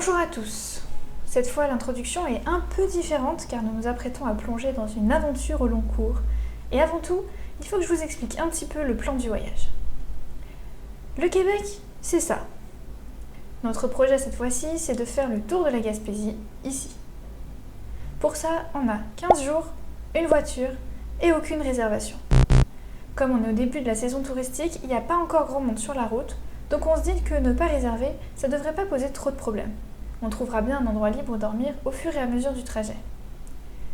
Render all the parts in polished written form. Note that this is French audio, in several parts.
Bonjour à tous. Cette fois, l'introduction est un peu différente car nous nous apprêtons à plonger dans une aventure au long cours. Et avant tout, il faut que je vous explique un petit peu le plan du voyage. Le Québec, c'est ça. Notre projet cette fois-ci, c'est de faire le tour de la Gaspésie, ici. Pour ça, on a 15 jours, une voiture et aucune réservation. Comme on est au début de la saison touristique, il n'y a pas encore grand monde sur la route, donc on se dit que ne pas réserver, ça ne devrait pas poser trop de problèmes. On trouvera bien un endroit libre où dormir au fur et à mesure du trajet.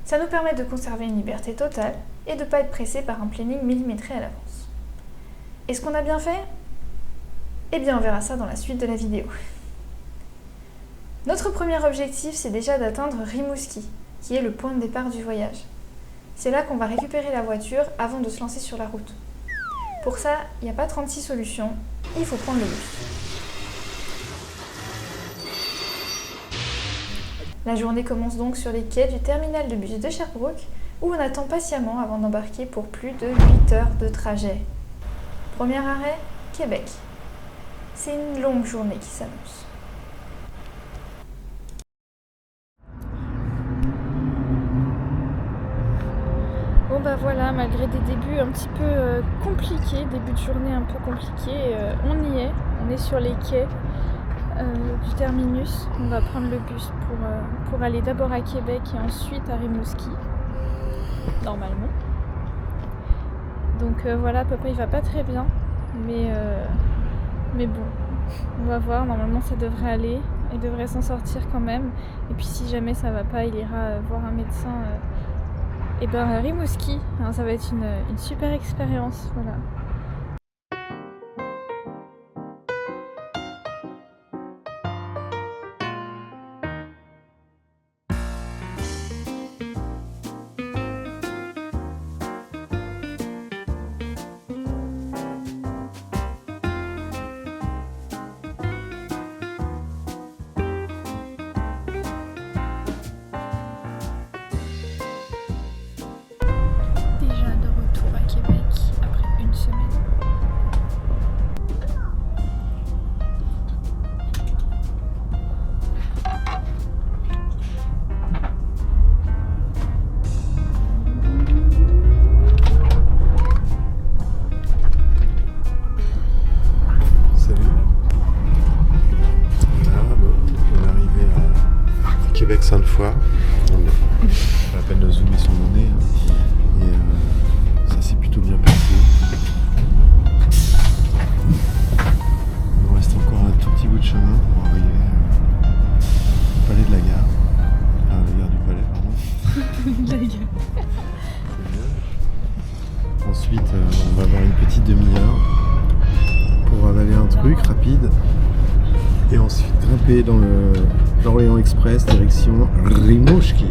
Ça nous permet de conserver une liberté totale et de ne pas être pressé par un planning millimétré à l'avance. Est-ce qu'on a bien fait ? Eh bien, on verra ça dans la suite de la vidéo. Notre premier objectif, c'est déjà d'atteindre Rimouski, qui est le point de départ du voyage. C'est là qu'on va récupérer la voiture avant de se lancer sur la route. Pour ça, il n'y a pas 36 solutions, il faut prendre le bus. La journée commence donc sur les quais du terminal de bus de Sherbrooke, où on attend patiemment avant d'embarquer pour plus de 8 heures de trajet. Premier arrêt, Québec. C'est une longue journée qui s'annonce. Bon bah voilà, malgré des débuts un petit peu compliqués, début de journée un peu compliqués, on est sur les quais du terminus. On va prendre le bus pour aller d'abord à Québec et ensuite à Rimouski, normalement. Donc voilà, papa il va pas très bien, mais bon, on va voir, normalement ça devrait aller, il devrait s'en sortir quand même. Et puis si jamais ça va pas, il ira voir un médecin. Et ben Rimouski, alors, ça va être une super expérience, voilà. Sainte-Foy, pas la peine de zoomer sur mon nez, et ça s'est plutôt bien passé. Il nous reste encore un tout petit bout de chemin pour arriver au palais de la gare, enfin la gare du palais, pardon. La gare. Ensuite, on va avoir une petite demi-heure pour avaler un truc rapide et ensuite grimper dans l'Orient Express direction Rimouski.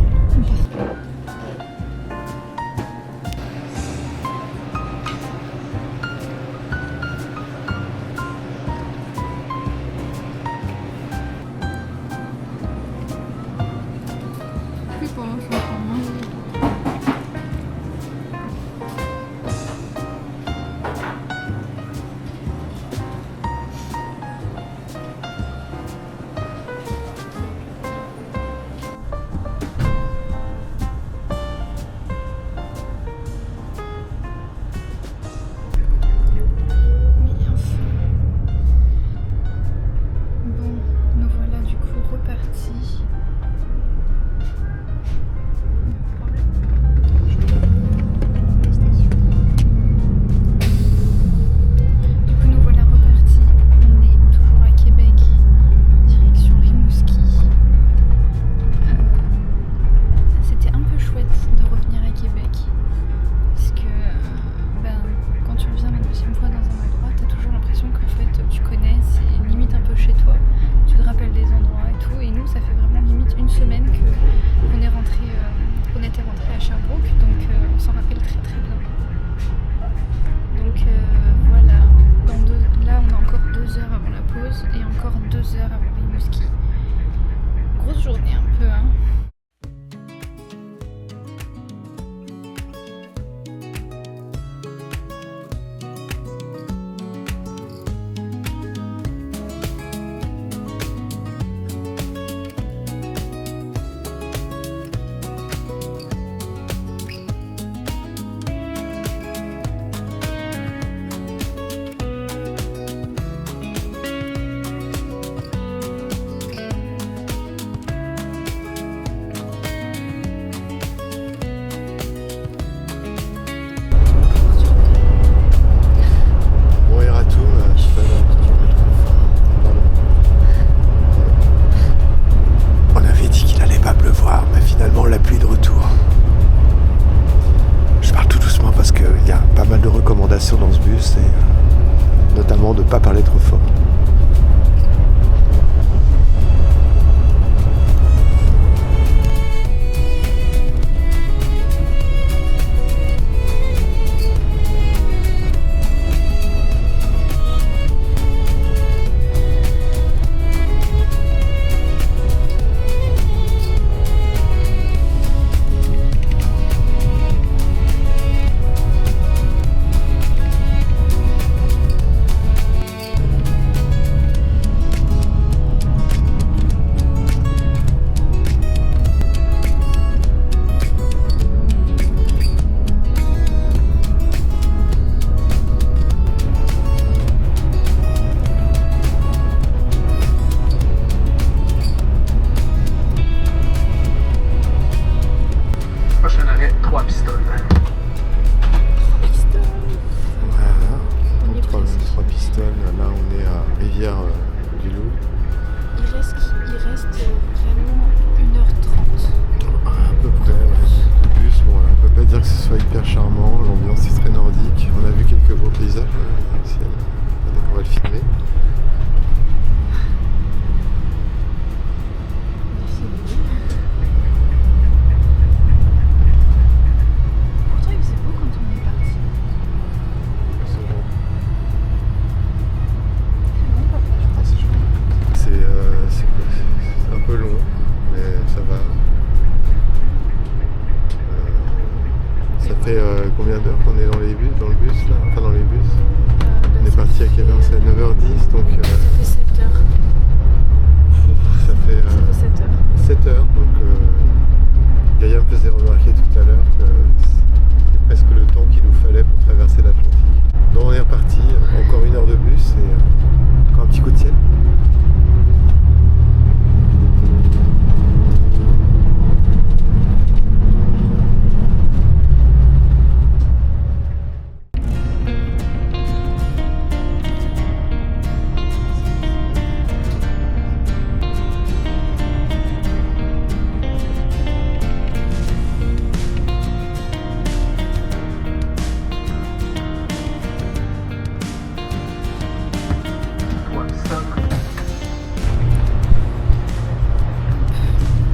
de recommandations dans ce bus, et notamment de ne pas parler trop fort. Prochain arrêt, 3 pistoles. Voilà, donc 3 pistoles, là on est à Rivière-du-Loup. Il reste vraiment 1h30. À peu près, ouais. Le bus, bon, là, on peut pas dire que ce soit hyper charmant, l'ambiance est très nordique. On a vu quelques beaux paysages dans le ciel. Donc on va le filmer. Pourtant il faisait beau quand on est parti. C'est bon. C'est bon papa, je crois. Ah, c'est joli. C'est un peu long, mais ça va. Ça fait combien d'heures qu'on est dans le bus là? Enfin dans les bus. On est parti à quelle heure? C'est à 9h10, donc Ça fait 7 heures. ça fait 7 heures. 7 heures. Donc Gaïa me faisait remarquer tout à l'heure que c'est presque le temps qu'il nous fallait pour traverser l'Atlantique. Donc on est reparti, encore 1 heure de bus et encore un petit coup de ciel.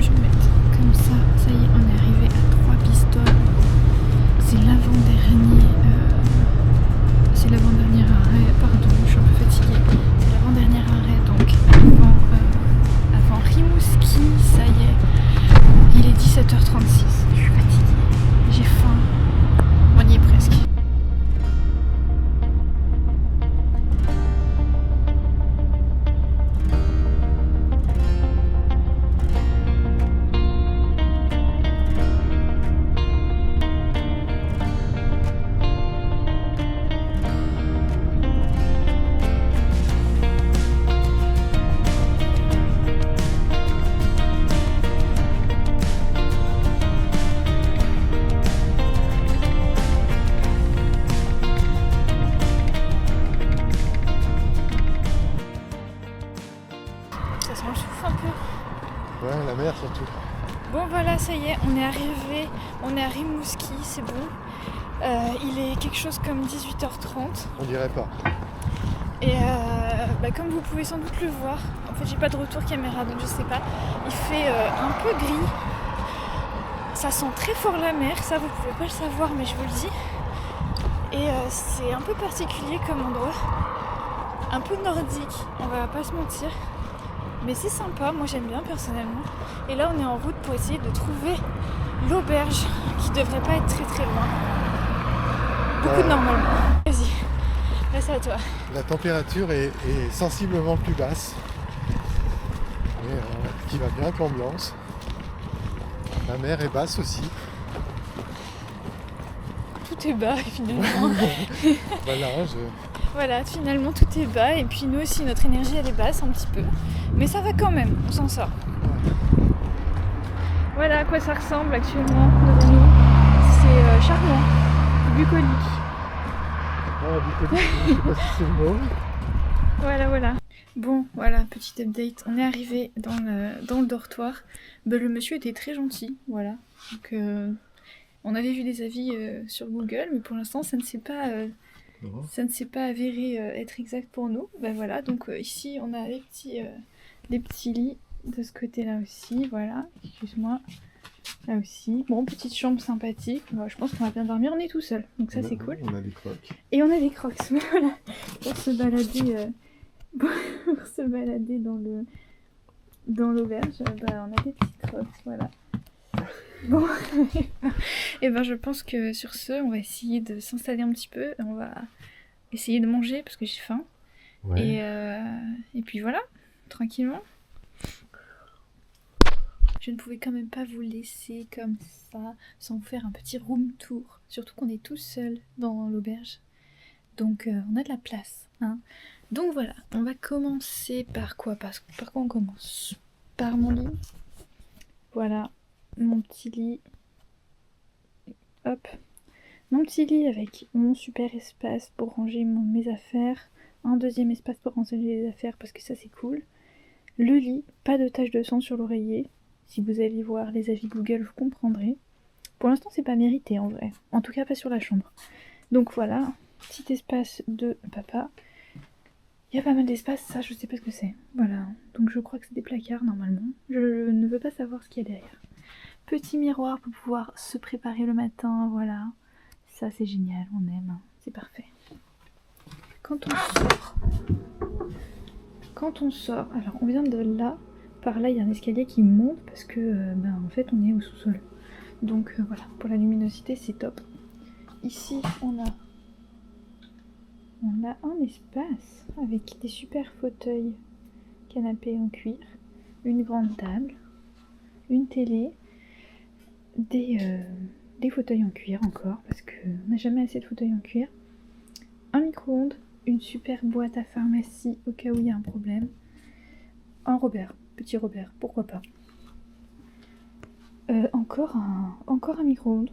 Je vais mettre comme ça. Ça y est, on est arrivé à 3 pistoles. C'est l'avant-dernier. C'est l'avant-dernier arrêt. Pardon, je suis un peu fatiguée. C'est l'avant-dernier arrêt, donc avant Rimouski. Ça y est. Il est 17h36. Je suis fatiguée. J'ai faim. On y est presque. Ça sent le souffle un peu. Ouais, la mer surtout. Bon voilà, ça y est, on est arrivé, on est à Rimouski, c'est bon. Il est quelque chose comme 18h30 On dirait pas. et comme vous pouvez sans doute le voir, en fait j'ai pas de retour caméra donc je sais pas, il fait un peu gris. Ça sent très fort la mer, ça vous pouvez pas le savoir mais je vous le dis. Et c'est un peu particulier comme endroit, un peu nordique, on va pas se mentir. Mais c'est sympa, moi j'aime bien personnellement. Et là on est en route pour essayer de trouver l'auberge qui devrait pas être très très loin. Beaucoup de normalement. Vas-y, là c'est à toi. La température est sensiblement plus basse. Mais qui va bien avec l'ambiance. La mer est basse aussi. Tout est bas finalement. Voilà, finalement tout est bas et puis nous aussi notre énergie elle est basse un petit peu. Mais ça va quand même, on s'en sort. Voilà à quoi ça ressemble actuellement devant nous. C'est charmant, bucolique. Bucolique, je sais pas si c'est le mot. Voilà. Bon, voilà, petit update. On est arrivé dans le dortoir. Le monsieur était très gentil, voilà. Donc On avait vu des avis sur Google, mais pour l'instant, ça ne s'est pas avéré être exact pour nous. Ben voilà, donc ici, on a les petits lits de ce côté-là aussi, voilà, excuse-moi. Là aussi. Bon, petite chambre sympathique. Bon, je pense qu'on va bien dormir. On est tout seul, donc ça c'est cool. On a des crocs. Et on a des crocs. Voilà. Pour se balader, pour se balader dans l'auberge, bah, on a des petits crocs. Voilà. Bon. Et ben je pense que sur ce, on va essayer de s'installer un petit peu. On va essayer de manger parce que j'ai faim. Ouais. Et puis voilà, tranquillement. Je ne pouvais quand même pas vous laisser comme ça, sans vous faire un petit room tour. Surtout qu'on est tous seuls dans l'auberge. Donc on a de la place. Hein. Donc voilà, on va commencer par quoi? Par quoi on commence? Par mon lit. Voilà, mon petit lit. Hop. Mon petit lit avec mon super espace pour ranger mes affaires. Un deuxième espace pour ranger les affaires parce que ça c'est cool. Le lit, pas de tache de sang sur l'oreiller. Si vous allez voir les avis Google, vous comprendrez. Pour l'instant, c'est pas mérité en vrai. En tout cas, pas sur la chambre. Donc voilà, petit espace de papa. Il y a pas mal d'espace, ça je sais pas ce que c'est. Voilà, donc je crois que c'est des placards normalement. Je ne veux pas savoir ce qu'il y a derrière. Petit miroir pour pouvoir se préparer le matin, voilà. Ça c'est génial, on aime, c'est parfait. Quand on sort, alors on vient de là. Par là, il y a un escalier qui monte parce que, en fait, on est au sous-sol. Donc voilà, pour la luminosité, c'est top. Ici, on a un espace avec des super fauteuils, canapés en cuir, une grande table, une télé, des fauteuils en cuir encore, parce qu'on n'a jamais assez de fauteuils en cuir, un micro-ondes, une super boîte à pharmacie au cas où il y a un problème, un Robert. Petit Robert, pourquoi pas. Encore un micro-ondes,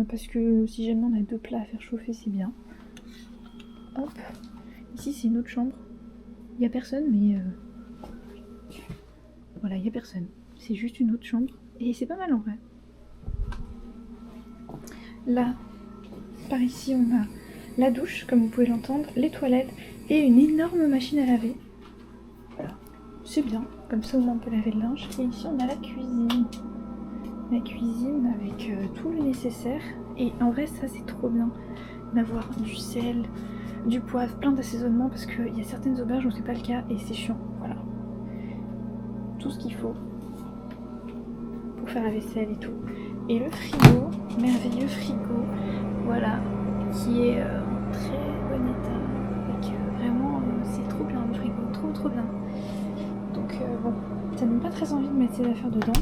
parce que si jamais on a 2 plats à faire chauffer, c'est bien. Hop, ici c'est une autre chambre. Il n'y a personne, mais voilà, il n'y a personne. C'est juste une autre chambre, et c'est pas mal en vrai. Là, par ici, on a la douche, comme vous pouvez l'entendre, les toilettes, et une énorme machine à laver. Voilà, c'est bien. Comme ça, au moins, on peut laver le linge. Et ici, on a la cuisine. La cuisine avec tout le nécessaire. Et en vrai, ça, c'est trop bien d'avoir du sel, du poivre, plein d'assaisonnements. Parce qu'il y a certaines auberges où c'est pas le cas et c'est chiant. Voilà. Tout ce qu'il faut pour faire la vaisselle et tout. Et le frigo, merveilleux frigo. Voilà. Qui est en très bon état. Et vraiment, c'est trop bien le frigo. Trop bien. Donc bon, ça donne pas très envie de mettre ses affaires dedans.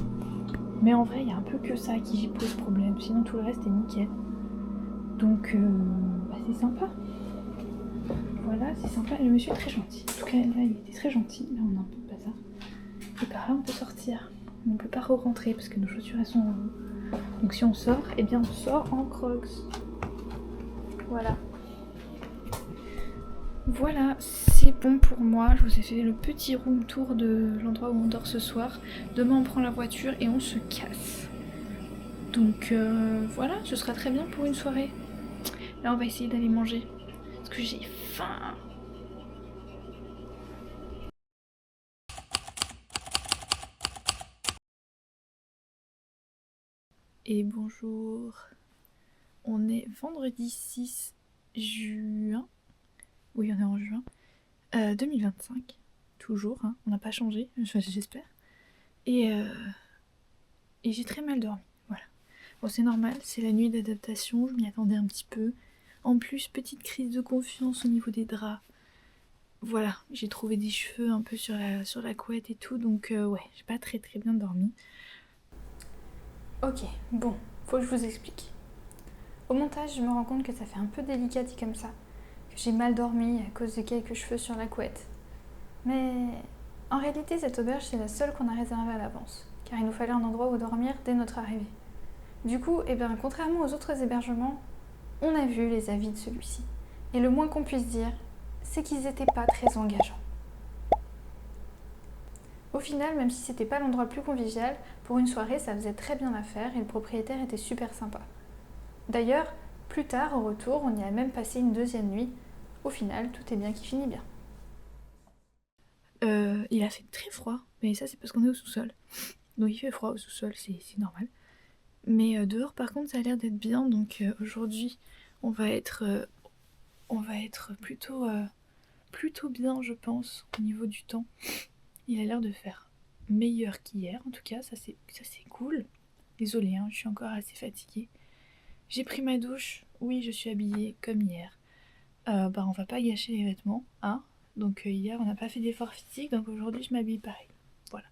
Mais en vrai, il y a un peu que ça qui pose problème. Sinon, tout le reste est nickel. Donc, c'est sympa. Voilà, c'est sympa. Le monsieur est très gentil. En tout cas, là, il était très gentil. Là, on a un peu de bazar. Et par là, on peut sortir. On ne peut pas re-rentrer parce que nos chaussures, elles sont en haut. Donc, si on sort, eh bien, on sort en crocs. Voilà. Voilà, c'est bon pour moi. Je vous ai fait le petit room tour de l'endroit où on dort ce soir. Demain, on prend la voiture et on se casse. Donc voilà, ce sera très bien pour une soirée. Là, on va essayer d'aller manger. Parce que j'ai faim. Et bonjour. On est vendredi 6 juin. Oui, on est en juin 2025, toujours, hein, on n'a pas changé, enfin, j'espère. Et j'ai très mal dormi, voilà. Bon, c'est normal, c'est la nuit d'adaptation, je m'y attendais un petit peu. En plus, petite crise de confiance au niveau des draps. Voilà, j'ai trouvé des cheveux un peu sur la couette et tout, donc ouais, j'ai pas très bien dormi. Ok, bon, faut que je vous explique. Au montage, je me rends compte que ça fait un peu délicat dit comme ça. J'ai mal dormi à cause de quelques cheveux sur la couette. Mais en réalité, cette auberge, c'est la seule qu'on a réservée à l'avance, car il nous fallait un endroit où dormir dès notre arrivée. Du coup, contrairement aux autres hébergements, on a vu les avis de celui-ci. Et le moins qu'on puisse dire, c'est qu'ils n'étaient pas très engageants. Au final, même si c'était pas l'endroit le plus convivial, pour une soirée, ça faisait très bien l'affaire et le propriétaire était super sympa. D'ailleurs, plus tard, au retour, on y a même passé une deuxième nuit. Au final, tout est bien qui finit bien. Il a fait très froid, mais ça c'est parce qu'on est au sous-sol. Donc il fait froid au sous-sol, c'est normal. Mais dehors par contre ça a l'air d'être bien, donc aujourd'hui on va être plutôt bien je pense au niveau du temps. Il a l'air de faire meilleur qu'hier, en tout cas ça c'est cool. Désolée, je suis encore assez fatiguée. J'ai pris ma douche, oui je suis habillée comme hier. On va pas gâcher les vêtements, hein. Donc hier on n'a pas fait d'effort physique, donc aujourd'hui je m'habille pareil. Voilà.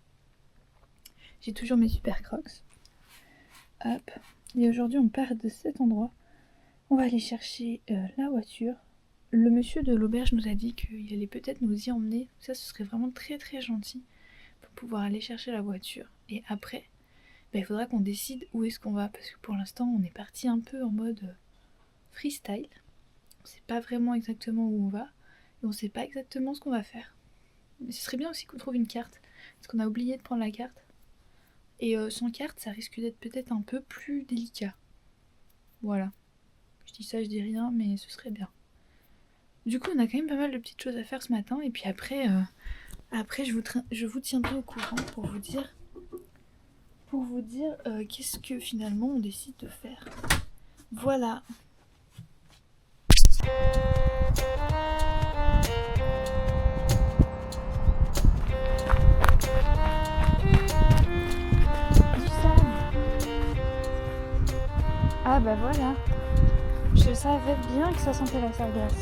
J'ai toujours mes super crocs. Hop. Et aujourd'hui on part de cet endroit. On va aller chercher la voiture. Le monsieur de l'auberge nous a dit qu'il allait peut-être nous y emmener. Ça ce serait vraiment très très gentil pour pouvoir aller chercher la voiture. Et après, il faudra qu'on décide où est-ce qu'on va. Parce que pour l'instant on est parti un peu en mode freestyle. On sait pas vraiment exactement où on va. Et on sait pas exactement ce qu'on va faire. Mais ce serait bien aussi qu'on trouve une carte. Parce qu'on a oublié de prendre la carte. Et sans carte, ça risque d'être peut-être un peu plus délicat. Voilà. Je dis ça, je dis rien, mais ce serait bien. Du coup, on a quand même pas mal de petites choses à faire ce matin. Et puis après je vous tiendrai au courant pour vous dire qu'est-ce que finalement on décide de faire. Voilà. Ah bah voilà, je savais bien que ça sentait la sargasse.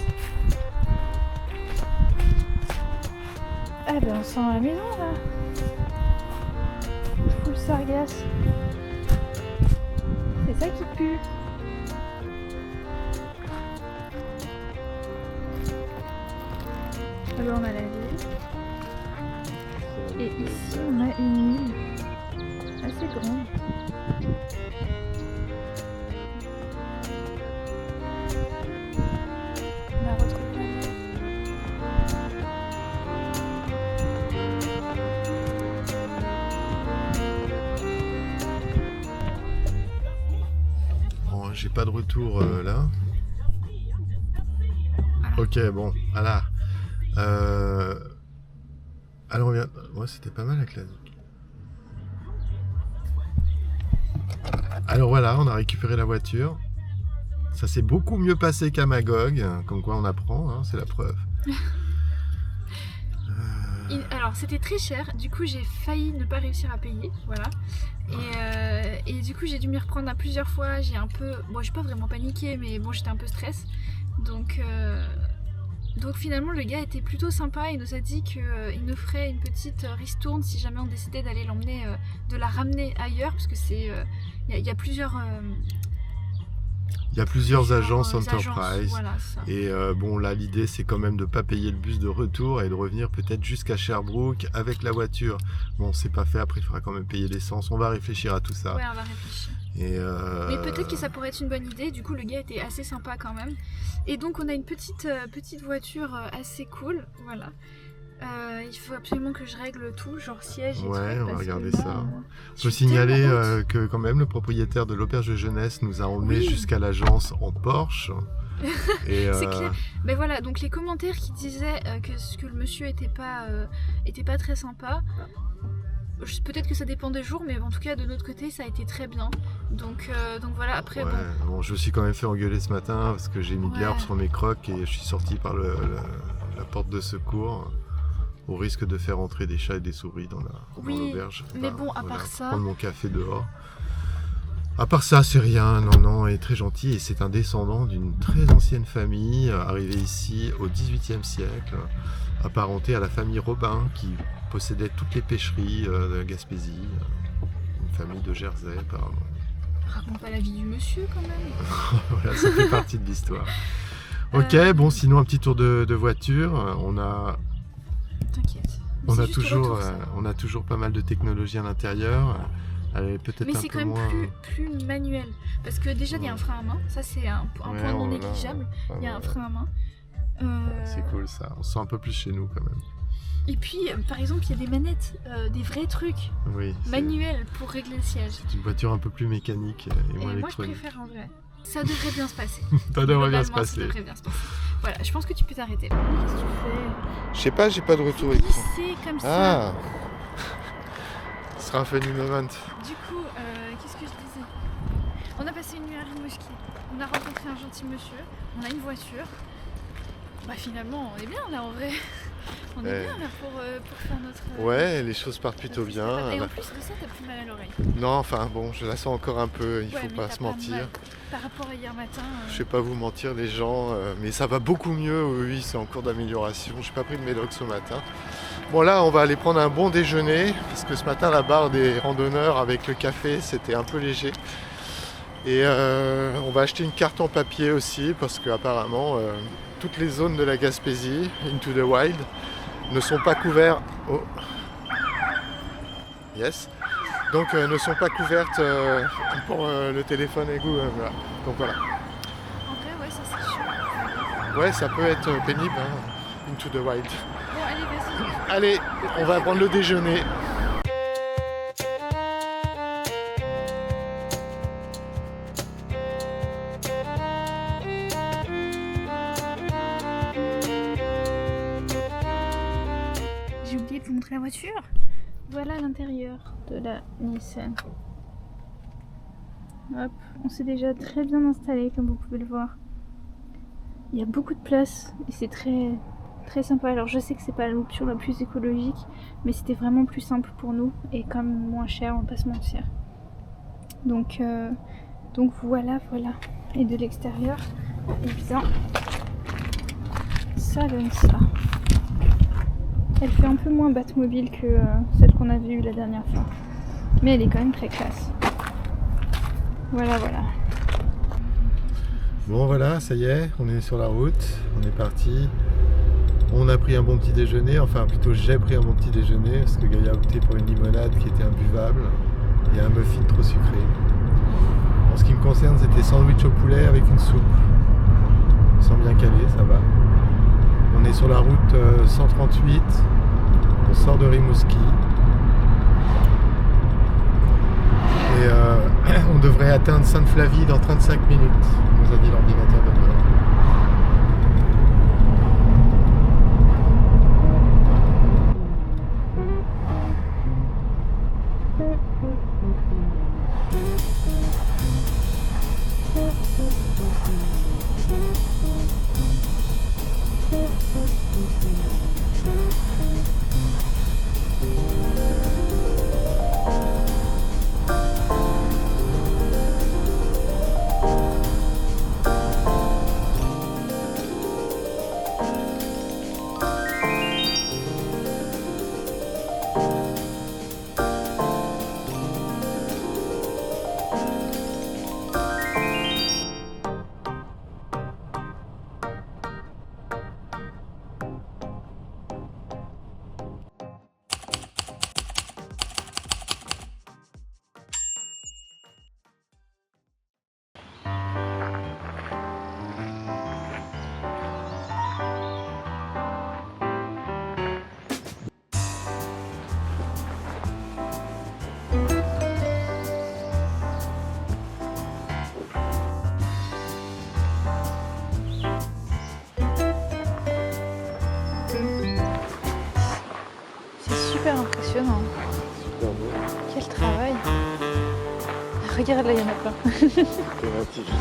Ah bah on sent la maison là. Full sargasse. C'est ça qui pue. Alors on a la ville. Et ici on a une île assez grande. Bon, j'ai pas de retour là. Ok, bon, voilà. Alors on vient... Ouais, c'était pas mal avec la zik. Alors voilà, on a récupéré la voiture. Ça s'est beaucoup mieux passé qu'à Magog, comme quoi on apprend, c'est la preuve. Alors c'était très cher, du coup j'ai failli ne pas réussir à payer, voilà. Et du coup j'ai dû m'y reprendre à plusieurs fois, j'ai pas vraiment paniqué, mais bon j'étais un peu stress. Donc finalement le gars était plutôt sympa, il nous a dit qu'il nous ferait une petite ristourne si jamais on décidait d'aller l'emmener, de la ramener ailleurs, parce que il y a plusieurs... Il y a plusieurs agences Enterprise. Voilà, et bon là l'idée c'est quand même de pas payer le bus de retour et de revenir peut-être jusqu'à Sherbrooke avec la voiture. Bon c'est pas fait, après il faudra quand même payer l'essence, on va réfléchir à tout ça. Ouais on va réfléchir. Mais peut-être que ça pourrait être une bonne idée, du coup le gars était assez sympa quand même. Et donc on a une petite voiture assez cool, voilà. Il faut absolument que je règle tout, genre siège et tout. Ouais, on va regarder ça. Il faut signaler que quand même le propriétaire de l'auberge de jeunesse nous a emmenés jusqu'à l'agence en Porsche. Et c'est clair. Mais voilà, donc les commentaires qui disaient que le monsieur était pas très sympa. Peut-être que ça dépend des jours, mais en tout cas de notre côté ça a été très bien. Donc voilà, après bon, je me suis quand même fait engueuler ce matin parce que j'ai mis de l'herbe sur mes crocs et je suis sorti par la porte de secours. Au risque de faire entrer des chats et des souris dans l'auberge. Mais bon, à part ça... Prendre mon café dehors. À part ça, c'est rien. Non, il est très gentil. Et c'est un descendant d'une très ancienne famille, arrivée ici au XVIIIe siècle, apparenté à la famille Robin, qui possédait toutes les pêcheries de Gaspésie. Une famille de Jersey, apparemment. Raconte pas la vie du monsieur, quand même. Voilà, ça fait partie de l'histoire. Ok, bon, sinon, un petit tour de voiture. On a... T'inquiète. On a toujours pas mal de technologie à l'intérieur. Mais c'est quand même plus manuel. Parce que déjà, il y a un frein à main. Ça, c'est un point non négligeable. Il y a un frein à main. C'est cool ça. On se sent un peu plus chez nous quand même. Et puis, par exemple, il y a des manettes, des vrais trucs manuels pour régler le siège. C'est une voiture un peu plus mécanique et moins électronique. Moi, je préfère en vrai. Ça devrait bien se passer. Ça devrait bien se Globalement, passer. Ça devrait bien se passer. Voilà, je pense que tu peux t'arrêter là. Qu'est-ce que tu fais? Je sais pas, j'ai pas de retour écran. Glisser comme ça. Ah Ce sera un funny moment. Du coup, qu'est-ce que je disais? On a passé une nuit à Rimouski. On a rencontré un gentil monsieur. On a une voiture. Bah finalement, on est bien là en vrai. On est bien là pour faire notre... Ouais, les choses partent plutôt notre bien. escapade. Et en plus de ça, t'as plus mal à l'oreille. Non, enfin bon, je la sens encore un peu, il Ouais, faut mais pas t'as se mentir. mal. Par rapport à hier matin... Je vais pas vous mentir les gens, mais ça va beaucoup mieux, oui, c'est en cours d'amélioration. J'ai pas pris de médoc ce matin. Bon là, on va aller prendre un bon déjeuner, parce que ce matin, la barre des randonneurs avec le café, c'était un peu léger. Et on va acheter une carte en papier aussi, parce qu'apparemment, toutes les zones de la Gaspésie, Into the Wild, ne sont pas couvertes. Oh. Yes. Donc ne sont pas couvertes pour le téléphone et Google. Voilà. Donc voilà. En vrai, ouais, ça c'est chiant. Ouais, ça peut être pénible, hein, Into the Wild. Bon, allez, vas-y. Allez, on va prendre le déjeuner. J'ai oublié de vous montrer la voiture. Voilà l'intérieur de la Nissan. Hop, on s'est déjà très bien installé comme vous pouvez le voir. Il y a beaucoup de place et c'est très très sympa. Alors je sais que c'est pas l'option la plus écologique, mais c'était vraiment plus simple pour nous et quand même moins cher, on va pas se mentir. Donc voilà. Et de l'extérieur, eh bien, ça donne ça. Elle fait un peu moins Batmobile que celle qu'on avait eue la dernière fois. Mais elle est quand même très classe. Voilà. Bon voilà, ça y est, on est sur la route, on est parti. On a pris un bon petit déjeuner, enfin plutôt j'ai pris un bon petit déjeuner, parce que Gaïa a opté pour une limonade qui était imbuvable et un muffin trop sucré. En ce qui me concerne, c'était sandwich au poulet avec une soupe. Ils sont bien calés, ça va. On est sur la route 138, on sort de Rimouski. Et on devrait atteindre Sainte-Flavie dans 35 minutes, nous a dit l'ordinateur de bord. Super impressionnant. Super beau. Quel travail. Regarde là, il y en a plein. Thématique.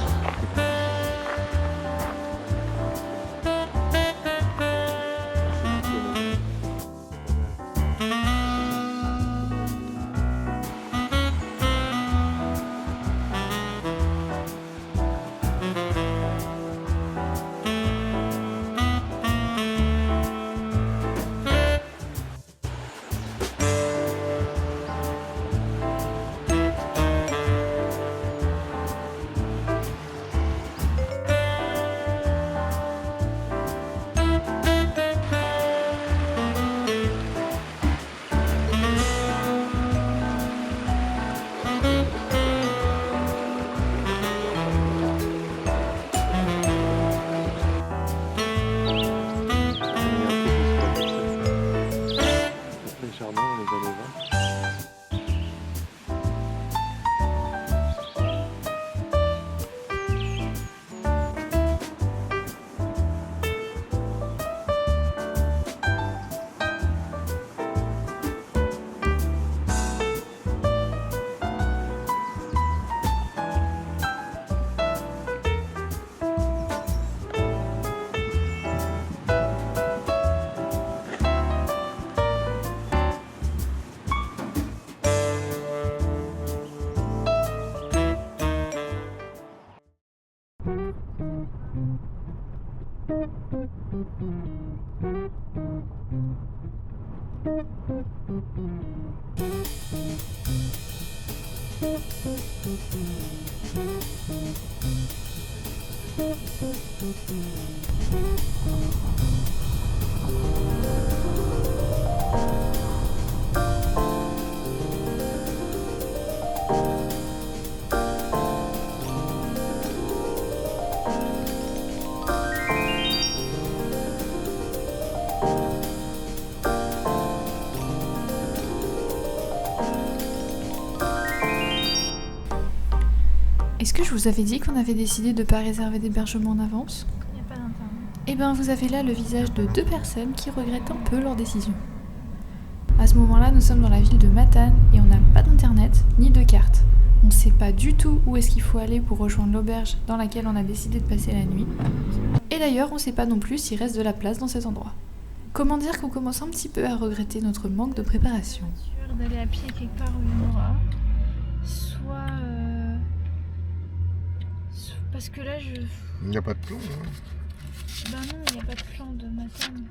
Est-ce que je vous avais dit qu'on avait décidé de ne pas réserver d'hébergement en avance ? Il n'y a pas d'internet. Eh ben, vous avez là le visage de 2 personnes qui regrettent un peu leur décision. À ce moment-là, nous sommes dans la ville de Matane et on n'a pas d'internet ni de carte. On ne sait pas du tout où est-ce qu'il faut aller pour rejoindre l'auberge dans laquelle on a décidé de passer la nuit. Et d'ailleurs, on ne sait pas non plus s'il reste de la place dans cet endroit. Comment dire qu'on commence un petit peu à regretter notre manque de préparation. Sûr d'aller à pied quelque part où il y en aura. Parce que là, Il n'y a pas de plan. Bah non, il n'y a pas de plan de Matane.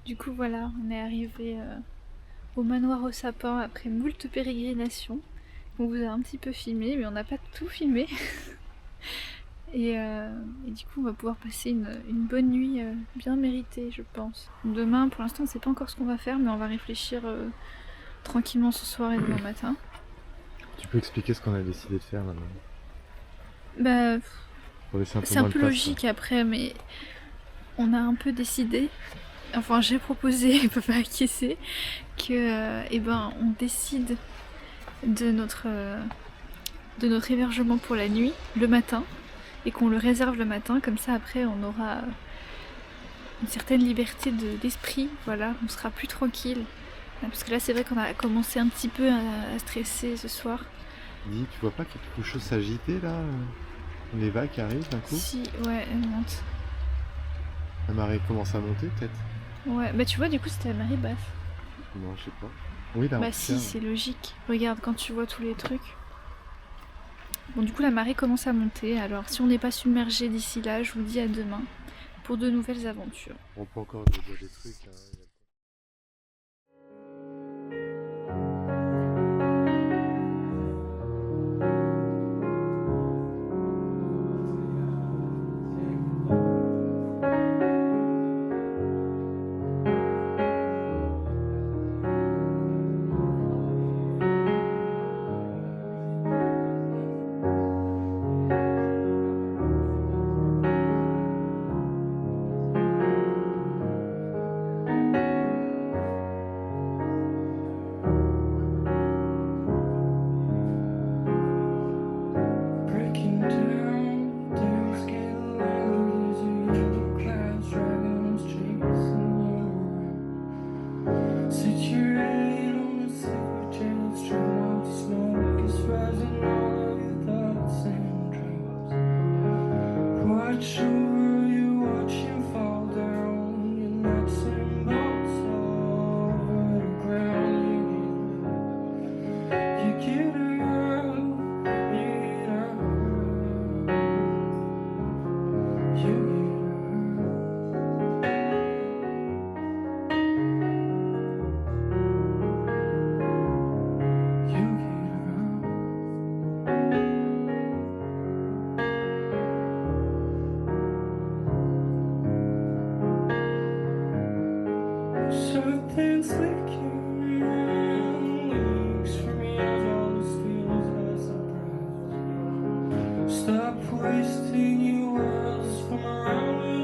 Du coup voilà, on est arrivé au manoir au sapin après moult pérégrinations. On vous a un petit peu filmé, mais on n'a pas tout filmé. et du coup on va pouvoir passer une bonne nuit bien méritée, je pense. Demain, pour l'instant on ne sait pas encore ce qu'on va faire, mais on va réfléchir tranquillement ce soir et demain matin. Tu peux expliquer ce qu'on a décidé de faire là-bas? Bah, Pour laisser un peu c'est moins un de peu place, logique après, mais on a un peu décidé, enfin j'ai proposé, papa a acquiescé, que on décide de notre hébergement pour la nuit, le matin, et qu'on le réserve le matin, comme ça après on aura une certaine liberté d'esprit, voilà, on sera plus tranquille. Parce que là c'est vrai qu'on a commencé un petit peu à stresser ce soir. Dis, tu vois pas qu'il y a quelque chose s'agiter là? Les vagues arrivent d'un coup? Si, ouais, elle monte. La marée commence à monter peut-être? Ouais, bah tu vois, du coup c'était la marée basse. Non, je sais pas. Oui, là, Bah si, c'est logique. Regarde, quand tu vois tous les trucs. Bon, du coup la marée commence à monter, alors si on n'est pas submergé d'ici là, je vous dis à demain pour de nouvelles aventures. On peut encore dire des trucs. Hein. wasting your words from around me.